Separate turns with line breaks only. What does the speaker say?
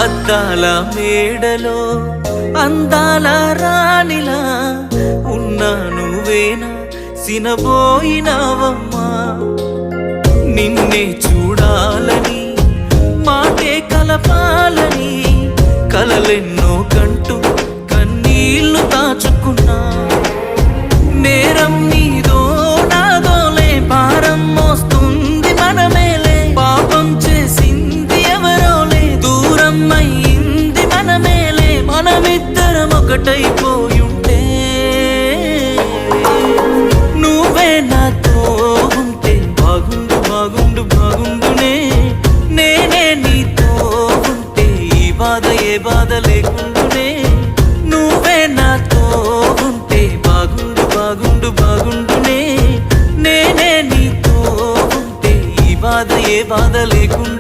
అద్దాల మేడలో అందాల రాణిలా ఉన్నా నువ్వేనా సినబోయినావమ్మా నిన్నే చూడాలని మాటే కలపాలని కలలెన్నో కంటూ కన్నీళ్లు దాచుకున్నా నేరం నీదో నాదోలే భారం మోస్తుంది మనమేలే పాపం చేసింది ఎవరోలే దూరం అయ్యింది మనమేలే మనమిద్దరం ఒకటైపోయుంటే నువ్వే నాతో ఉంటే బాగుండు బాగుండు బాగుండునే నేనే నీతో ఉంటే ఈ బాధ ఏ బాధ లేకుండునే నువ్వే నాతో ఉంటే బాగుండు బాగుండు బాగుండునే నేనే నీతో ఉంటే ఈ బాధ ఏ బాధ లేకుండా